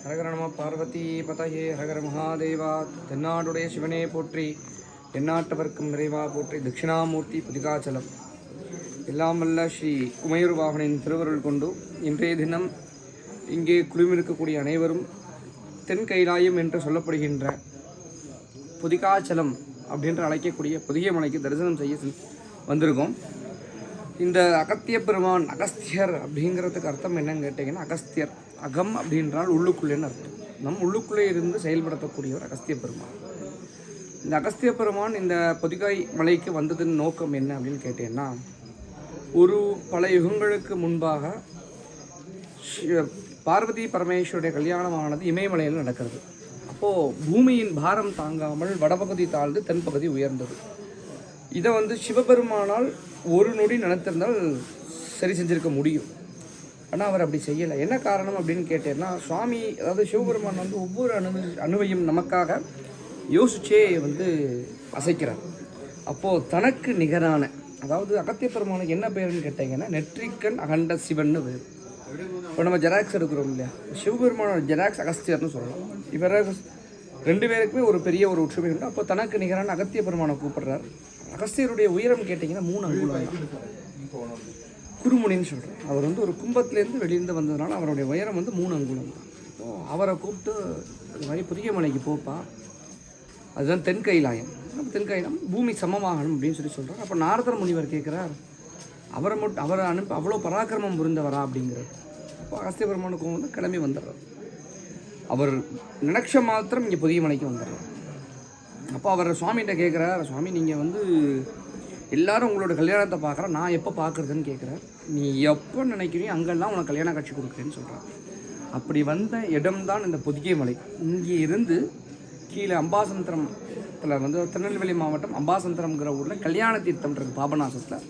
ஹரஹர நம பார்வதி பதயே ஹரஹர மகாதேவா. தென்னாடுடைய சிவனே போற்றி, எந்நாட்டவர்க்கும் நிறைவா போற்றி. தட்சிணாமூர்த்தி புதிகாச்சலம். எல்லாம் வல்ல ஸ்ரீ உமையூர் வாகனின் திருவருள் கொண்டு இன்றைய தினம் இங்கே குழுமிருக்கக்கூடிய அனைவரும் தென் கைலாயம் என்று சொல்லப்படுகின்ற புதிகாச்சலம் அப்படின்ற அழைக்கக்கூடிய புதிய மலைக்கு தரிசனம் செய்ய வந்திருக்கோம். இந்த அகத்திய பெருமான், அகஸ்தியர் அப்படிங்கிறதுக்கு அர்த்தம் என்னன்னு கேட்டிங்கன்னா, அகஸ்தியர் அகம் அப்படின்றால் உள்ளுக்குள்ளேன்னு அர்த்தம். நம் உள்ளுக்குள்ளே இருந்து செயல்படுத்தக்கூடியவர் அகஸ்திய பெருமான். இந்த அகஸ்திய பெருமான் இந்த பொதிகை மலைக்கு வந்ததின் நோக்கம் என்ன அப்படின்னு கேட்டேன்னா, ஒரு பல யுகங்களுக்கு முன்பாக பார்வதி பரமேஸ்வருடைய கல்யாணமானது இமயமலையில் நடக்கிறது. அப்போது பூமியின் பாரம் தாங்காமல் வடபகுதி தாழ்ந்து தென்பகுதி உயர்ந்தது. இதை சிவபெருமானால் ஒரு நொடி நினைத்திருந்தால் சரி செஞ்சுருக்க முடியும். ஆனால் அவர் அப்படி செய்யலை. என்ன காரணம் அப்படின்னு கேட்டேன்னா, சுவாமி அதாவது சிவபெருமான் ஒவ்வொரு அணுவையும் நமக்காக யோசிச்சே அசைக்கிறார். அப்போது தனக்கு நிகரான, அதாவது அகத்திய பெருமானுக்கு என்ன பேருன்னு கேட்டீங்கன்னா, நெற்றிக்கண் அகண்ட சிவன்னு பேர். இப்போ நம்ம ஜெராக்ஸ் எடுக்கிறோம் இல்லையா, சிவபெருமானோட ஜெராக்ஸ் அகஸ்தியர்னு சொல்லலாம். இவரை ரெண்டு பேருக்குமே ஒரு பெரிய ஒரு ஒற்றுமை உண்டு. அப்போ தனக்கு நிகரான அகத்திய பெருமானை கூப்பிடுறார். அகஸ்தியருடைய உயரம் கேட்டிங்கன்னா 3 அங்குலம். குருமுனின்னு சொல்கிறேன். அவர் ஒரு கும்பத்திலேருந்து வெளியிருந்து வந்ததுனால அவருடைய உயரம் 3 அங்குலம் தான். இப்போது அவரை கூப்பிட்டு அது மாதிரி புதிய மலைக்கு போப்பா, அதுதான் தென் கைலாயம். தென் கைலாயம் பூமி சமமாகணும் அப்படின்னு சொல்கிறார். அப்போ நாரதர் முனிவர் கேட்குறார், அவரை அனுப்பி அவ்வளோ பராக்கிரமம் புரிந்தவரா அப்படிங்கிறார். அப்போ அகஸ்திய பெருமானுக்கும் கிளம்பி வந்துடுறார். அவர் நினைச்ச மாத்திரம் இங்கே புதிய மலைக்கு வந்துடுறார். அப்போ அவர் சுவாமிகிட்ட கேட்குறார், சுவாமி நீங்கள் எல்லாரும் உங்களோட கல்யாணத்தை பார்க்குற, நான் எப்போ பார்க்குறதுன்னு கேட்குறார். நீ எப்போ நினைக்கிறீங்க அங்கெல்லாம் உனக்கு கல்யாண காட்சி கொடுக்குறேன்னு சொல்கிறார். அப்படி வந்த இடம்தான் இந்த பொதிகை மலை. இங்கே இருந்து கீழே அம்பாசந்திரத்தில் திருநெல்வேலி மாவட்டம் அம்பாசந்திரம்ங்கிற ஊரில் கல்யாண தீர்த்தம்ன்றது பாபநாசத்தில்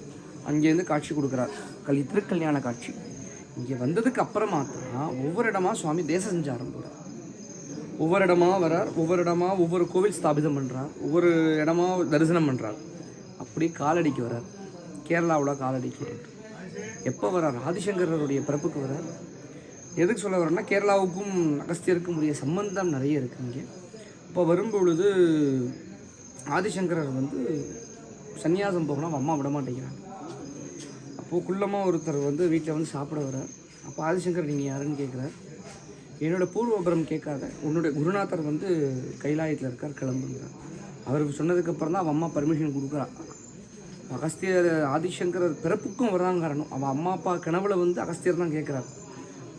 அங்கேருந்து காட்சி கொடுக்குறார். திருக்கல்யாண காட்சி. இங்கே வந்ததுக்கு அப்புறமா தான் ஒவ்வொரு இடமா சுவாமி தேச சஞ்சாரம் போகிறார். ஒவ்வொரு இடமா வரார். ஒவ்வொரு இடமா ஒவ்வொரு கோவில் ஸ்தாபிதம் பண்ணுறார். ஒவ்வொரு இடமா தரிசனம் பண்ணுறார். அப்படி காலடிக்கு வரார். கேரளாவில் காலடிக்கு வரார். எப்போ வரார்? ஆதிசங்கரருடைய பிறப்புக்கு வரார். எதுக்கு சொல்ல வர்றேன்னா, கேரளாவுக்கும் அகஸ்தியருக்கும் உரிய சம்பந்தம் நிறைய இருக்குது இங்கே. இப்போ வரும்பொழுது ஆதிசங்கரர் சன்னியாசம் போகணும், அம்மா விட மாட்டேங்கிறாங்க. அப்போது குள்ளமாக ஒருத்தர் வீட்டில் சாப்பிட வரார். அப்போ ஆதிசங்கர் நீங்கள் யாருன்னு கேட்குறார். என்னோடய பூர்வபுரம் கேட்காத, உன்னுடைய குருநாதர் கைலாயத்தில் இருக்கார், கிளம்புங்கிறார். அவருக்கு சொன்னதுக்கப்புறம் தான் அவன் அம்மா பர்மிஷன் கொடுக்குறான். அகஸ்தியர் ஆதிசங்கரர் பிறப்புக்கும் வர்றாங்க காரணம். அவன் அம்மா அப்பா கனவுல அகஸ்தியர் தான் கேட்குறார்.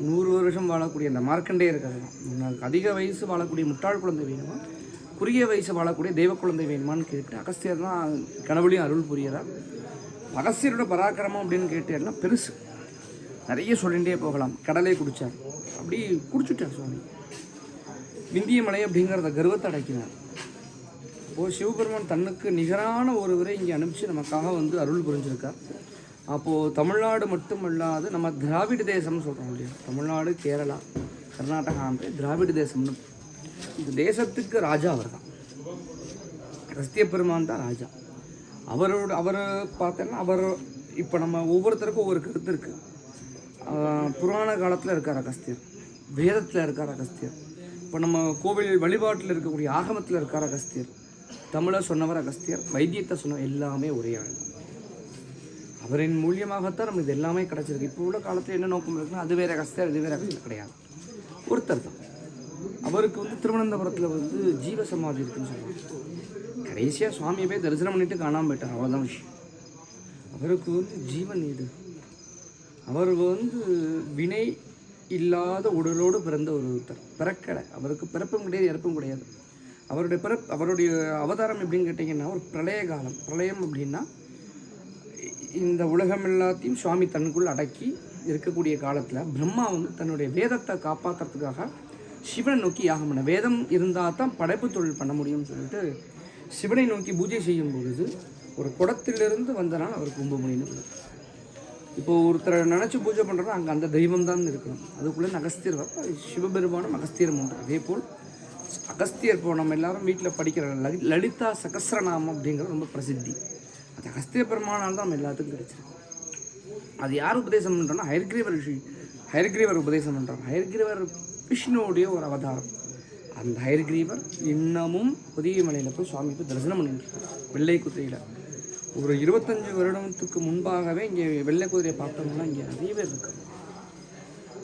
100 வருஷம் வாழக்கூடிய அந்த மார்க்கண்டே இருக்காது, உனக்கு அதிக வயசு வாழக்கூடிய முட்டாள் குழந்தை வேணுமா, குறுகிய வயசு வாழக்கூடிய தெய்வ குழந்தை வேணுமான்னு கேட்டு அகஸ்தியர் தான் கனவுலையும் அருள் புரிகிறார். அகஸ்தியரோட பராக்கிரமம் அப்படின்னு கேட்டேன்னா பெருசு, நிறைய சொல்லிகிட்டே போகலாம். கடலை குடித்தார், அப்படி குடிச்சுட்டார் சுவாமி. விந்திய மலை அப்படிங்கிறத கர்வத்தை அடைக்கினார். அப்போது சிவபெருமான் தன்னுக்கு நிகரான ஒருவரை இங்கே அனுப்பிச்சு நமக்காக அருள் புரிஞ்சிருக்கார். அப்போது தமிழ்நாடு மட்டும் இல்லாது நம்ம திராவிட தேசம்னு சொல்கிறோம் இல்லையா, தமிழ்நாடு, கேரளா, கர்நாடகா, திராவிட தேசம்னு. இந்த தேசத்துக்கு ராஜா அவர் தான், அகஸ்திய பெருமான் தான் ராஜா. அவரை பார்த்தோன்னா இப்போ நம்ம ஒவ்வொருத்தருக்கும் ஒவ்வொரு கருத்து இருக்குது. புராண காலத்தில் இருக்கார் அகஸ்தியர், வேதத்தில் இருக்கார் அகஸ்தியர், இப்போ நம்ம கோவில் வழிபாட்டில் இருக்கக்கூடிய ஆகமத்தில் இருக்கார் அகஸ்தியர், தமிழை சொன்னவர் அகஸ்தியர், வைத்தியத்தை சொன்னவர், எல்லாமே ஒரே ஆள். அவரின் மூலியமாகத்தான் நம்ம இது எல்லாமே கிடச்சிருக்கு. இப்போ உள்ள காலத்தில் என்ன நோக்கம் இருக்குன்னா, அது வேறு அகஸ்தியர், இது வேறு அகஸ்தியர் கிடையாது, ஒருத்தர் தான். அவருக்கு திருவனந்தபுரத்தில் ஜீவ சமாதி இருக்குன்னு சொல்லுவாங்க. கடைசியாக சுவாமியை போய் தரிசனம் பண்ணிட்டு காணாமல் போயிட்டார், அவ்வளோதான் விஷயம். அவருக்கு ஜீவன் இது. அவர் வினை இல்லாத உடலோடு பிறந்த ஒருத்தர், பிறக்கலை. அவருக்கு பிறப்பும் கிடையாது, இறப்பும் கிடையாது. அவருடைய அவதாரம் எப்படின்னு கேட்டிங்கன்னா, ஒரு பிரளய காலம். பிரளயம் அப்படின்னா இந்த உலகம் எல்லாத்தையும் சுவாமி தன்னுக்குள் அடக்கி இருக்கக்கூடிய காலத்தில் பிரம்மா தன்னுடைய வேதத்தை காப்பாற்றுறதுக்காக சிவனை நோக்கி யாகம் பண்ண, வேதம் இருந்தால் தான் படைப்பு தொழில் பண்ண முடியும்னு சொல்லிட்டு சிவனை நோக்கி பூஜை செய்யும் பொழுது ஒரு குடத்திலிருந்து வந்தனால் அவர் கும்பமுனின்னு. இப்போது ஒருத்தரை நினச்சி பூஜை பண்ணுறோன்னா அங்கே அந்த தெய்வம் தான் இருக்கணும். அதுக்குள்ளே அகஸ்தியர் சிவபெருமானும் அகஸ்தியரும் உண்டு. அதே போல் அகஸ்தியர் இப்போ நம்ம எல்லாரும் வீட்டில் படிக்கிற லலிதா சகஸ்ரநாமம் அப்படிங்கிறது ரொம்ப பிரசித்தி. அது அகஸ்திய பெருமானால் தான் நம்ம எல்லாத்துக்கும் கிடைச்சிருக்கு. அது யார் உபதேசம் பண்ணுறோன்னா, ஹயக்ரீவர் உபதேசம் பண்ணுறாங்க. ஹயக்ரீவர் விஷ்ணுவுடைய ஒரு அவதாரம். அந்த ஹயக்ரீவர் இன்னமும் புதிய மலையில் போய் சுவாமி போய் தரிசனம் பண்ணிட்டு வெள்ளை குதிரையில். ஒரு 25 வருடத்துக்கு முன்பாகவே இங்கே வெள்ளை குதிரையை பார்த்தோம்னா இங்கே நிறைய பேர் இருக்கு.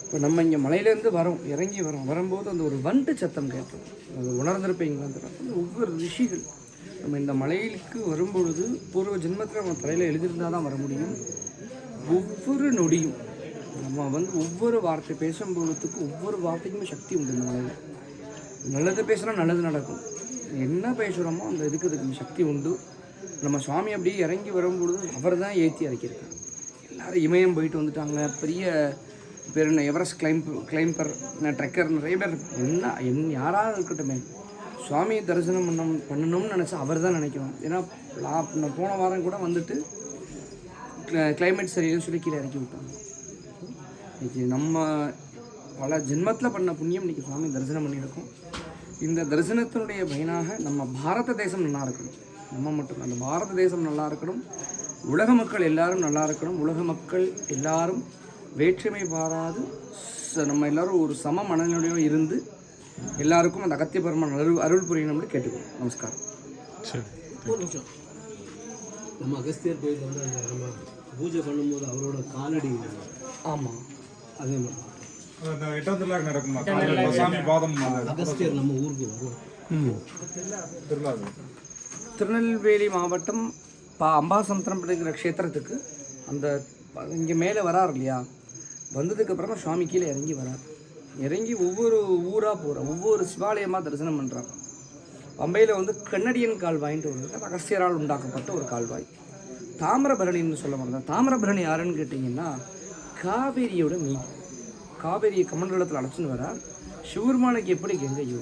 இப்போ நம்ம இங்கே மலையிலேருந்து இறங்கி வரும்போது அந்த ஒரு வண்டு சத்தம் கேட்டோம். அது உணர்ந்திருப்பீங்களான்னு தெரியல. ஒவ்வொரு ரிஷிகள் நம்ம இந்த மலைக்கு வரும்பொழுது பூர்வ ஜென்மத்தில் நம்ம தலையில் எழுதியிருந்தால் தான் வர முடியும். ஒவ்வொரு நொடியும் நம்ம ஒவ்வொரு வார்த்தை பேசும்பொழுதுக்கு ஒவ்வொரு வார்த்தைக்குமே சக்தி உண்டு. இந்த மலையில் நல்லது பேசுனா நல்லது நடக்கும். என்ன பேசுகிறோமோ அந்த இதுக்கு சக்தி உண்டு. நம்ம சுவாமி அப்படியே இறங்கி வரும்பொழுது அவர் தான் ஏற்றி இறக்கியிருக்காரு. எல்லோரும் இமயம் போயிட்டு வந்துட்டாங்க. பெரிய பேர் என்ன எவரெஸ்ட் கிளைம்பர் ட்ரெக்கர் நிறைய பேர் யாராவது இருக்கட்டுமே சுவாமியை தரிசனம் பண்ணணும்னு நினச்சா அவர் தான் நினைக்கணும். ஏன்னா நான் போன வாரம் கூட வந்துட்டு கிளைமேட் சரியில்லைன்னு சொல்லி கீழே இறக்கி விட்டாங்க. இன்றைக்கி நம்ம பல ஜென்மத்தில் பண்ண புண்ணியம் இன்றைக்கி சுவாமி தரிசனம் பண்ணியிருக்கோம். இந்த தரிசனத்தினுடைய பயனாக நம்ம பாரத தேசம் நல்லா இருக்கணும். நம்ம மட்டும் அந்த பாரத தேசம் நல்லா இருக்கணும். உலக மக்கள் எல்லாரும் நல்லா இருக்கணும். உலக மக்கள் எல்லாரும் வேற்றுமை பாராது நம்ம எல்லோரும் ஒரு சம மனநிலையோடு இருந்து எல்லாருக்கும் அந்த அகத்திய பெருமான் அருள் புரியணும்னு கேட்டுக்கணும். நமஸ்காரம். சரி, ஒரு நிமிஷம். நம்ம அகஸ்தியர் கோயில் நம்ம பூஜை பண்ணும்போது அவரோட காலடி. ஆமாம், அதே மாதிரி அகஸ்தியர் நம்ம ஊருக்கு வரும். திருநெல்வேலி மாவட்டம் அம்பாசமுத்திரம் அப்படிங்கிற க்ஷேத்திரத்துக்கு அந்த இங்கே மேலே வரார் இல்லையா, வந்ததுக்கப்புறமா சுவாமி கீழே இறங்கி வரார். இறங்கி ஒவ்வொரு ஊராக போகிறார், ஒவ்வொரு சிவாலயமாக தரிசனம் பண்ணுறாங்க. பம்பையில் கன்னடியன் கால்வாயின்ட்டு ஒரு அகஸ்தியரால் உண்டாக்கப்பட்ட ஒரு கால்வாய். தாமிரபரணின்னு சொல்ல மாட்டேன். தாமிரபரணி யாருன்னு கேட்டிங்கன்னா காவேரியோட மீதி. காவேரியை கமண்டலத்தில் அழைச்சின்னு வரார். சிவபெருமானுக்கு எப்படி கங்கையோ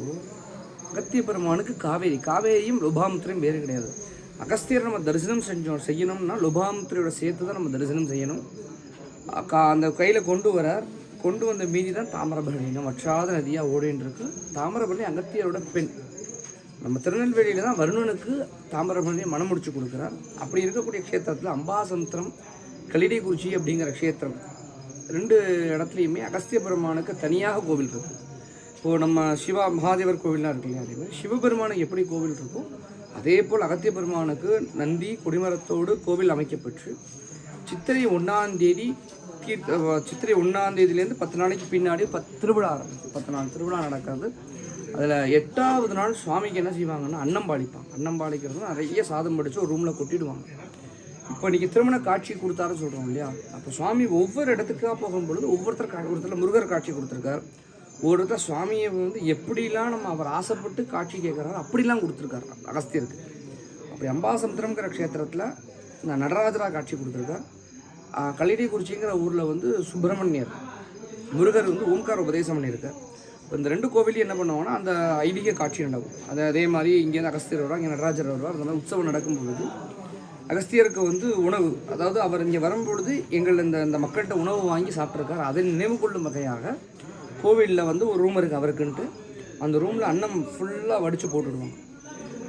அகத்திய பெருமானுக்கு காவேரியும் லோபாமுத்திரையும் வேறு கிடையாது. அகஸ்தியர் நம்ம தரிசனம் செய்யணும்னா லோபாமுத்திரையோட சேர்த்து தான் நம்ம தரிசனம் செய்யணும். அந்த கையில் கொண்டு வந்த மீதி தான் தாமிரபரணி. வற்றாத நதியாக ஓடின்னு இருக்கு. தாமிரபரணி அகத்தியரோட பெண். நம்ம திருநெல்வேலியில் தான் வருணனுக்கு தாமிரபரணியை மனம் முடிச்சு கொடுக்குறார். அப்படி இருக்கக்கூடிய க்ஷேத்திரத்தில் அம்பாசமுத்திரம் கலிடைக்குறிச்சி அப்படிங்கிற க்ஷேத்திரம் 2 இடத்துலையுமே அகஸ்திய பெருமானுக்கு தனியாக கோவில் இருக்கும். இப்போது நம்ம மகாதேவர் கோவில்லாம் இருக்கு இல்லையா, அதே மாதிரி சிவபெருமானுக்கு எப்படி கோவில் இருக்கோ அதே போல் அகத்திய பெருமானுக்கு நந்தி கொடிமரத்தோடு கோவில் அமைக்கப்பட்டு சித்திரை 1ஆம் தேதி சித்திரை 1ஆம் தேதியிலேருந்து 10 நாளைக்கு பின்னாடி திருவிழா ஆரம்பிச்சு 10 நாள் திருவிழா நடக்கிறது. அதில் 8ஆவது நாள் சுவாமிக்கு என்ன செய்வாங்கன்னா அன்னம் பாலிப்பாங்க. அன்னம் பாலிக்கிறது நிறைய சாதம் படித்து ஒரு ரூமில் கொட்டிடுவாங்க. இப்போ இன்றைக்கி திருமண காட்சி கொடுத்தாருன்னு சொல்கிறோம் இல்லையா, அப்போ சுவாமி ஒவ்வொரு இடத்துக்காக போகும்பொழுது ஒருத்தர் முருகர் காட்சி கொடுத்துருக்கார். ஒருத்தர் சுவாமியை எப்படிலாம் நம்ம அவர் ஆசைப்பட்டு காட்சி கேட்குறாரு அப்படிலாம் கொடுத்துருக்காரு அகஸ்தியருக்கு. அப்படி அம்பாசமுத்திரம்ங்கிற க்ஷேத்திரத்தில் நான் நடராஜரா காட்சி கொடுத்துருக்கார். கலிடைக்குறிச்சிங்கிற ஊரில் சுப்பிரமணியர் முருகர் ஓம்கார உபதேசம் பண்ணியிருக்கார். இப்போ இந்த 2 கோவிலையும் என்ன பண்ணுவாங்கன்னா அந்த ஐதீக காட்சி நடக்கும். அதே மாதிரி இங்கேருந்து அகஸ்தியர் வருவார், இங்கே நடராஜர் வருவார். அந்த மாதிரி உற்சவம் நடக்கும்பொழுது அகஸ்தியருக்கு உணவு, அதாவது அவர் இங்கே வரும்பொழுது எங்கள் இந்த மக்கள்கிட்ட உணவு வாங்கி சாப்பிட்ருக்கார். அதை நினைவு கொள்ளும் வகையாக கோவிலில் ஒரு ரூம் இருக்குது அவருக்குன்ட்டு. அந்த ரூமில் அன்னம் ஃபுல்லாக வடித்து போட்டுடுவாங்க.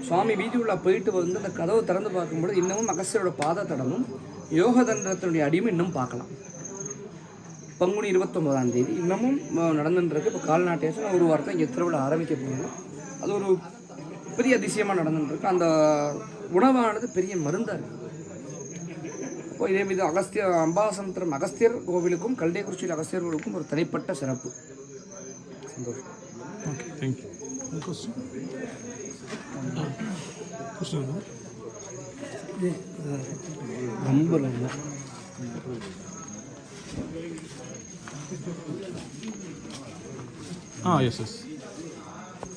சுவாமி வீதி உள்ள போயிட்டு அந்த கதவை திறந்து பார்க்கும்பொழுது இன்னமும் அகஸ்தியரோட பாதத்தடமும் யோகதண்டத்தினுடைய அடியும் இன்னும் பார்க்கலாம். பங்குனி 29ஆம் தேதி இன்னமும் நடந்துட்டுருக்கு. இப்போ கால்நாட்டியாச்சும் ஒரு வாரத்தை இங்கே திருவிழா ஆரம்பிக்க போகுது. அது ஒரு பெரிய அதிசயமாக நடந்துட்டுருக்கு. அந்த உணவானது பெரிய மருந்தாக இருக்குது. அப்போ இதே மாதிரி அம்பாசமுத்திரம் அகஸ்தியர் கோவிலுக்கும் கல்டைக்குறிச்சியில் அகஸ்தியர் கோவிலுக்கும் ஒரு தனிப்பட்ட சிறப்பு. சந்தோஷம். Okay, thank you. ரொம்ப எஸ்.